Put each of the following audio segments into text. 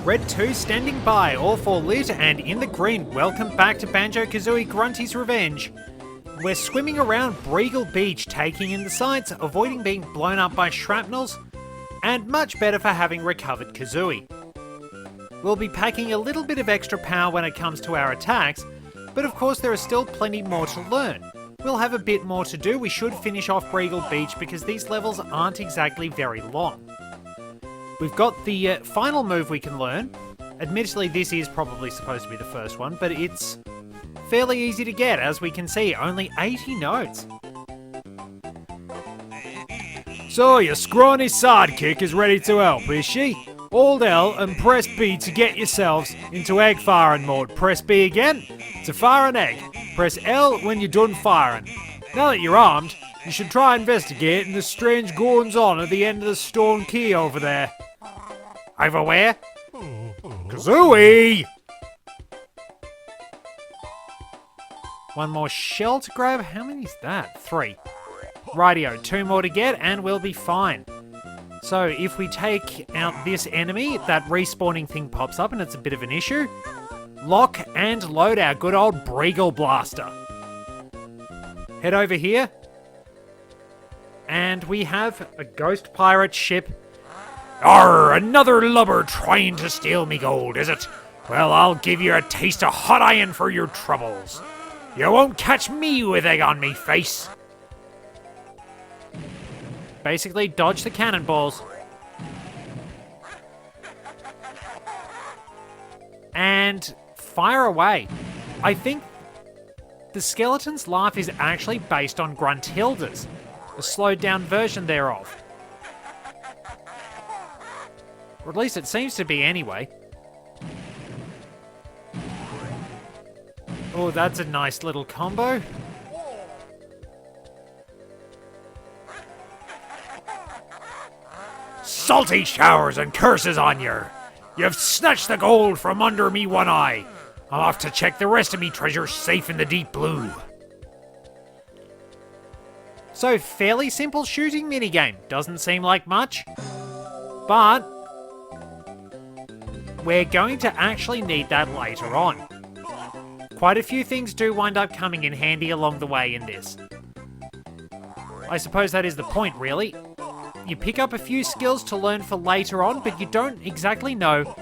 Red 2 standing by, all for lit and in the green. Welcome back to Banjo-Kazooie Grunty's Revenge. We're swimming around BREEGULL Beach, taking in the sights, avoiding being blown up by shrapnels, and much better for having recovered Kazooie. We'll be packing a little bit of extra power when it comes to our attacks, but of course there is still plenty more to learn. We'll have a bit more to do. We should finish off BREEGULL Beach because these levels aren't exactly very long. We've got the final move we can learn. Admittedly, this is probably supposed to be the first one, but it's fairly easy to get, as we can see, only 80 notes. So, your scrawny sidekick is ready to help, is she? Hold L and press B to get yourselves into egg firing mode. Press B again to fire an egg. Press L when you're done firing. Now that you're armed, you should try investigating the strange goings-on at the end of the stone key over there. Over where? Kazooie! One more shell to grab. How many is that? 3. Rightio, 2 more to get and we'll be fine. So if we take out this enemy, that respawning thing pops up and it's a bit of an issue. Lock and load our good old BREEGULL blaster. Head over here. And we have a ghost pirate ship. Arr, another lubber trying to steal me gold, is it? Well, I'll give you a taste of hot iron for your troubles. You won't catch me with egg on me face. Basically, dodge the cannonballs. And fire away. I think the skeleton's laugh is actually based on Gruntilda's, a slowed down version thereof. Or at least it seems to be anyway. Oh, that's a nice little combo. Salty showers and curses on you. You've snatched the gold from under me one eye. I'm off to check the rest of me treasure safe in the deep blue. So, fairly simple shooting minigame. Doesn't seem like much. But we're going to actually need that later on. Quite a few things do wind up coming in handy along the way in this. I suppose that is the point, really. You pick up a few skills to learn for later on, but you don't exactly know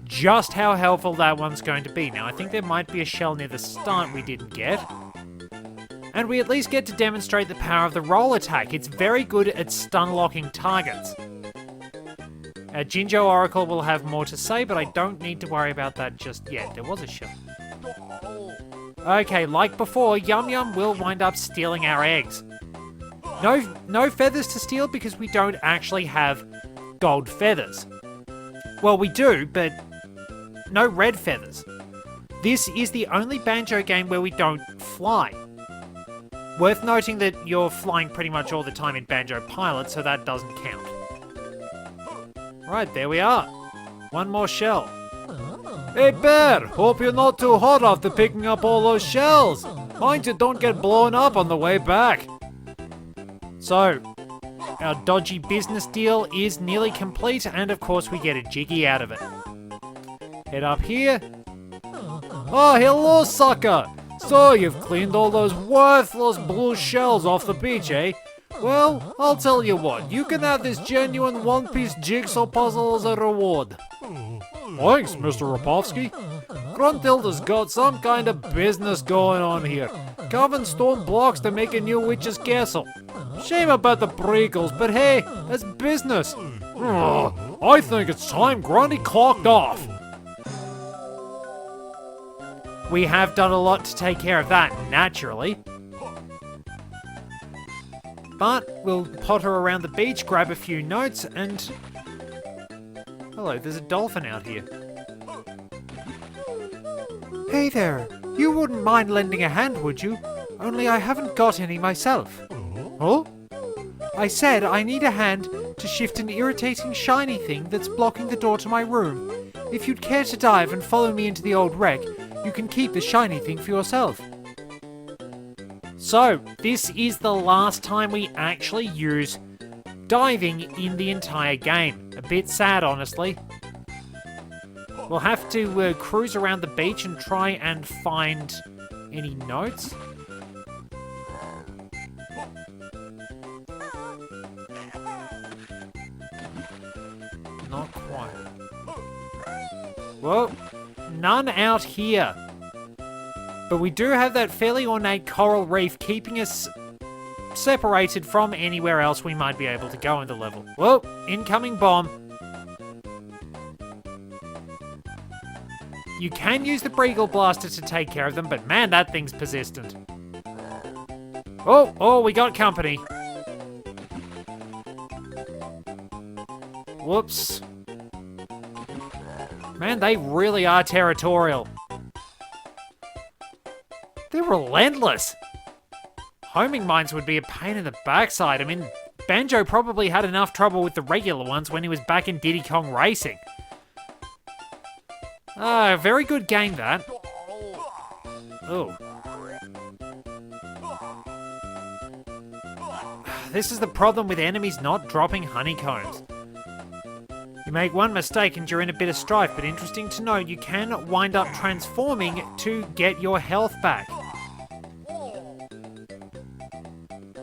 just how helpful that one's going to be. Now, I think there might be a shell near the start we didn't get. And we at least get to demonstrate the power of the roll attack. It's very good at stun-locking targets. Our Jinjo Oracle will have more to say, but I don't need to worry about that just yet. There was a shell. Okay, like before, Yum Yum will wind up stealing our eggs. No feathers to steal because we don't actually have gold feathers. Well, we do, but no red feathers. This is the only Banjo game where we don't fly. Worth noting that you're flying pretty much all the time in Banjo Pilot, so that doesn't count. Right, there we are. One more shell. Hey Bear, hope you're not too hot after picking up all those shells. Mind you don't get blown up on the way back. So, our dodgy business deal is nearly complete, and of course we get a Jiggy out of it. Head up here. Oh, hello, sucker! So, you've cleaned all those worthless blue shells off the beach, eh? Well, I'll tell you what, you can have this genuine one-piece jigsaw puzzle as a reward. Thanks, Mr. Rapovsky. Gruntilda's got some kind of business going on here. Carving stone blocks to make a new witch's castle. Shame about the BREEGULLs, but hey, it's business. I think it's time Grunty clocked off. We have done a lot to take care of that, naturally. But we'll potter around the beach, grab a few notes, and... Hello, there's a dolphin out here. Hey there, you wouldn't mind lending a hand, would you? Only I haven't got any myself. Huh? I said I need a hand to shift an irritating shiny thing that's blocking the door to my room. If you'd care to dive and follow me into the old wreck, you can keep the shiny thing for yourself. So, this is the last time we actually use diving in the entire game. A bit sad, honestly. We'll have to cruise around the beach and try and find any notes. Not quite. Whoa, none out here. But we do have that fairly ornate coral reef keeping us separated from anywhere else we might be able to go in the level. Whoa, incoming bomb. You can use the BREEGULL blaster to take care of them, but man, that thing's persistent. Oh, we got company. Whoops. Man, they really are territorial. They're relentless. Homing mines would be a pain in the backside. I mean, Banjo probably had enough trouble with the regular ones when he was back in Diddy Kong Racing. Ah, very good game, that. Oh. This is the problem with enemies not dropping honeycombs. You make one mistake and you're in a bit of strife, but interesting to note, you can wind up transforming to get your health back.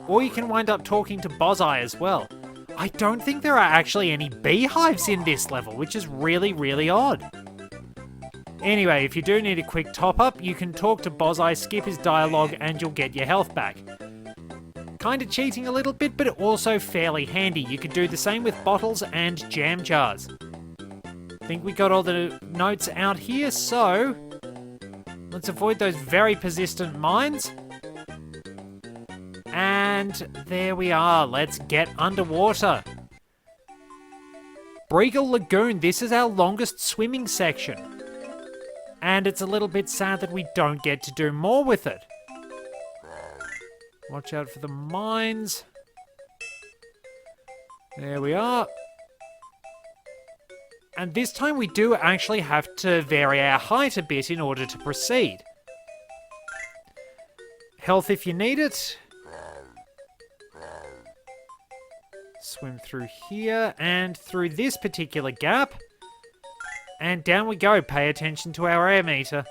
Or you can wind up talking to Bozai as well. I don't think there are actually any beehives in this level, which is really, really odd. Anyway, if you do need a quick top-up, you can talk to Bozai, skip his dialogue, and you'll get your health back. Kinda cheating a little bit, but also fairly handy. You could do the same with bottles and jam jars. I think we got all the notes out here, so let's avoid those very persistent mines. And there we are. Let's get underwater. BREEGULL Lagoon. This is our longest swimming section. And it's a little bit sad that we don't get to do more with it. Watch out for the mines. There we are. And this time we do actually have to vary our height a bit in order to proceed. Health if you need it. Swim through here and through this particular gap. And down we go. Pay attention to our air meter.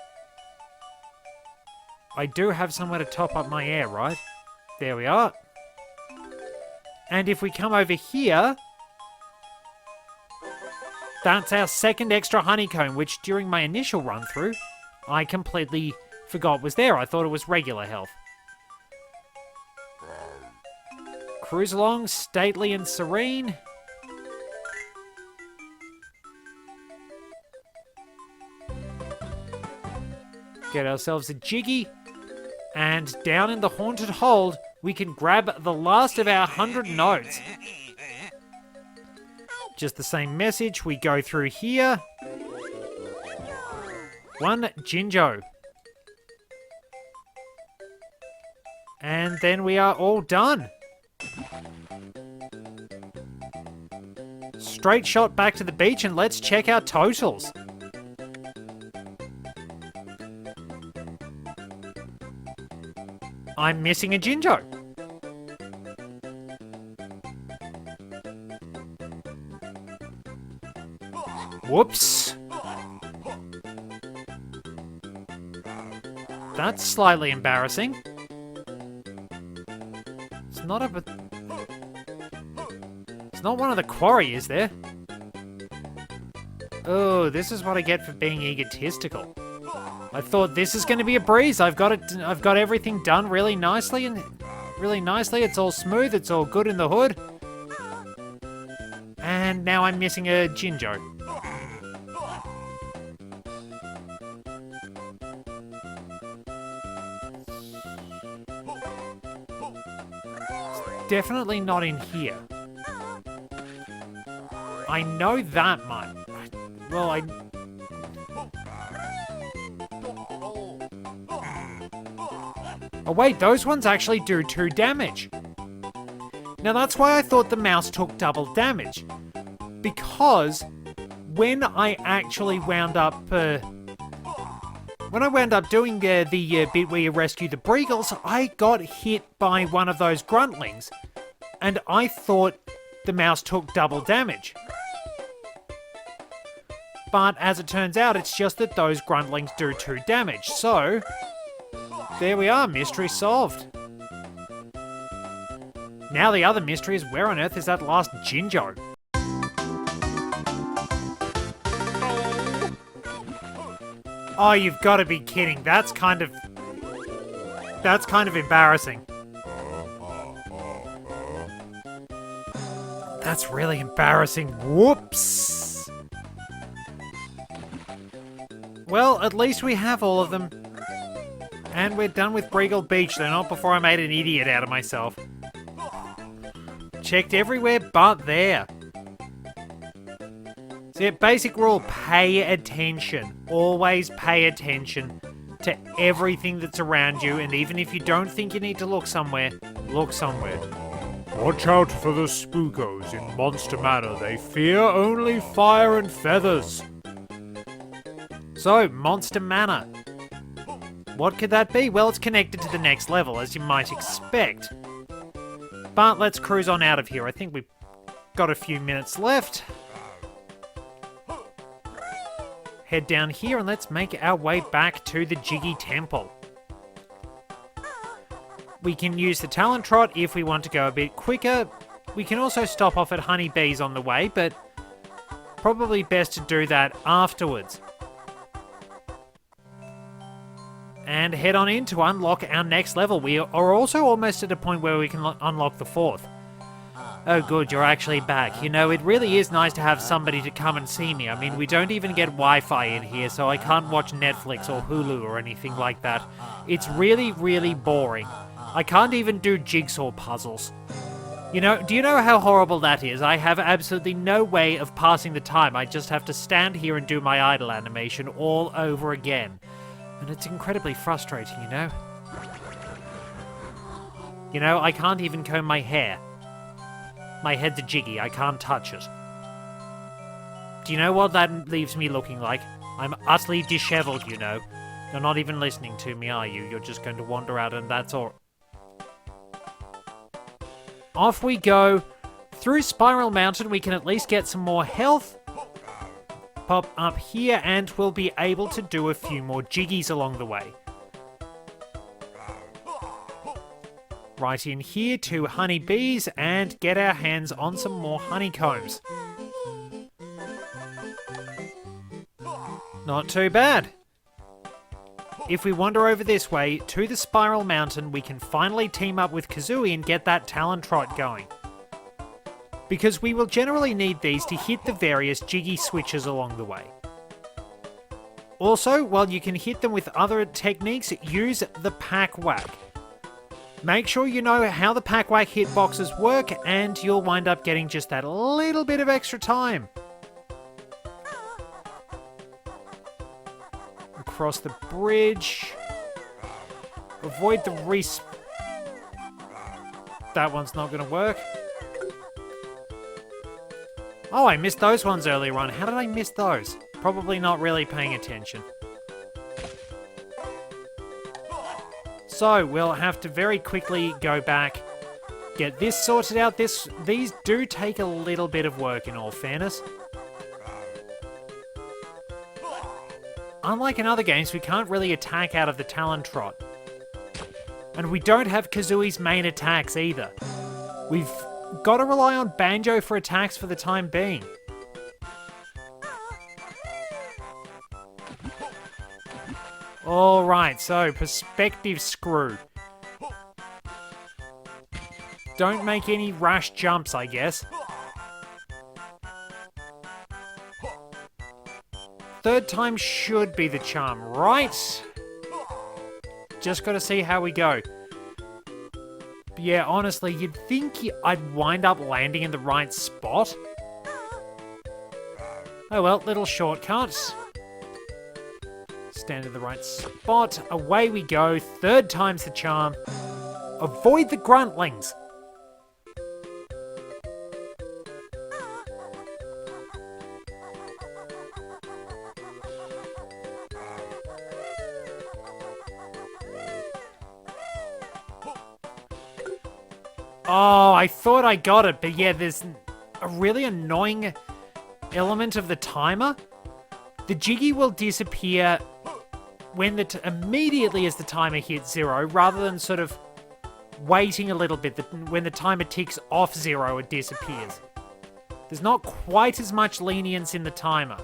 I do have somewhere to top up my air, right? There we are. And if we come over here, that's our second extra honeycomb, which during my initial run through, I completely forgot was there. I thought it was regular health. Cruise along, stately and serene. Get ourselves a jiggy. And down in the haunted hold, we can grab the last of our 100 notes. Just the same message, we go through here. One Jinjo. And then we are all done. Straight shot back to the beach and let's check our totals. I'm missing a Jinjo. Whoops. That's slightly embarrassing. It's not one of the QUARRY, is there? Oh, this is what I get for being egotistical. I thought this is going to be a breeze. I've got everything done really nicely It's all smooth. It's all good in the hood. And now I'm missing a Jinjo. It's definitely not in here. I know that much. Well, oh wait, those ones actually do 2 damage. Now that's why I thought the mouse took double damage. Because when I actually wound up doing the bit where you rescue the BREEGULLs, I got hit by one of those gruntlings. And I thought the mouse took double damage. But as it turns out, it's just that those gruntlings do 2 damage. So, there we are, mystery solved. Now the other mystery is, where on earth is that last Jinjo? Oh, you've got to be kidding. That's kind of embarrassing. That's really embarrassing. Whoops. Well, at least we have all of them. And we're done with BREEGULL Beach, though not before I made an idiot out of myself. Checked everywhere but there. So yeah, basic rule, pay attention. Always pay attention to everything that's around you, and even if you don't think you need to look somewhere, look somewhere. Watch out for the spookos in Monster Manor. They fear only fire and feathers. So, Monster Manor. What could that be? Well, it's connected to the next level, as you might expect. But let's cruise on out of here. I think we've got a few minutes left. Head down here and let's make our way back to the Jiggy Temple. We can use the Talon Trot if we want to go a bit quicker. We can also stop off at Honeybees on the way, but probably best to do that afterwards. And head on in to unlock our next level. We are also almost at a point where we can unlock the 4th. Oh good, you're actually back. You know, it really is nice to have somebody to come and see me. I mean, we don't even get Wi-Fi in here, so I can't watch Netflix or Hulu or anything like that. It's really, really boring. I can't even do jigsaw puzzles. You know, do you know how horrible that is? I have absolutely no way of passing the time. I just have to stand here and do my idle animation all over again. And it's incredibly frustrating, you know? You know, I can't even comb my hair. My head's a jiggy, I can't touch it. Do you know what that leaves me looking like? I'm utterly disheveled, you know. You're not even listening to me, are you? You're just going to wander out and that's all. Off we go. Through Spiral Mountain, we can at least get some more health. Pop up here and we'll be able to do a few more jiggies along the way. Right in here to Honeybees and get our hands on some more honeycombs. Not too bad. If we wander over this way to the Spiral Mountain, we can finally team up with Kazooie and get that Talon Trot going. Because we will generally need these to hit the various jiggy switches along the way. Also, while you can hit them with other techniques, use the Pack Whack. Make sure you know how the Pack Whack hitboxes work and you'll wind up getting just that little bit of extra time. Across the bridge. Avoid the That one's not going to work. Oh, I missed those ones earlier on. How did I miss those? Probably not really paying attention. So, we'll have to very quickly go back, get this sorted out. These do take a little bit of work, in all fairness. Unlike in other games, we can't really attack out of the Talon Trot. And we don't have Kazooie's main attacks either. We've got to rely on Banjo for attacks for the time being. Alright, so perspective screw. Don't make any rash jumps, I guess. Third time should be the charm, right? Just gotta see how we go. But yeah, honestly, you'd think I'd wind up landing in the right spot. Oh well, little shortcut. Stand in the right spot. Away we go. Third time's the charm. Avoid the gruntlings. Oh, I thought I got it, but yeah, there's a really annoying element of the timer The Jiggy will disappear when immediately as the timer hits 0, rather than sort of waiting a little bit. When the timer ticks off 0, it disappears. There's not quite as much lenience in the timer.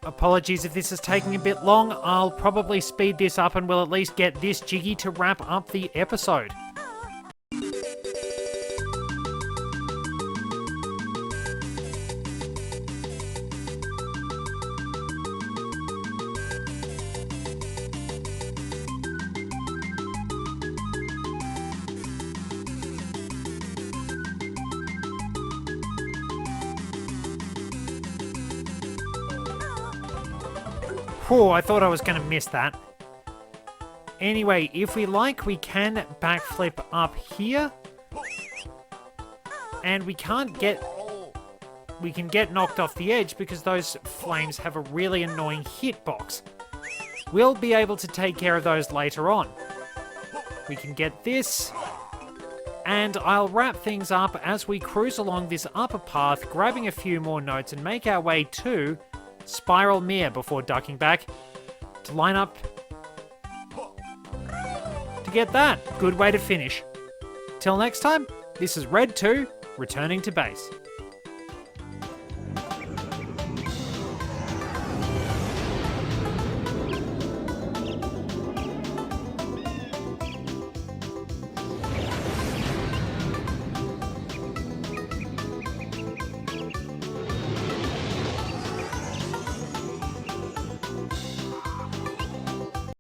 Apologies if this is taking a bit long. I'll probably speed this up and we'll at least get this Jiggy to wrap up the episode. Whew, I thought I was going to miss that. Anyway, if we like, we can backflip up here. And we can get knocked off the edge because those flames have a really annoying hitbox. We'll be able to take care of those later on. We can get this. And I'll wrap things up as we cruise along this upper path, grabbing a few more notes and make our way to Spiral Mere before ducking back to line up to get that. Good way to finish. Till next time, this is Red 2, returning to base.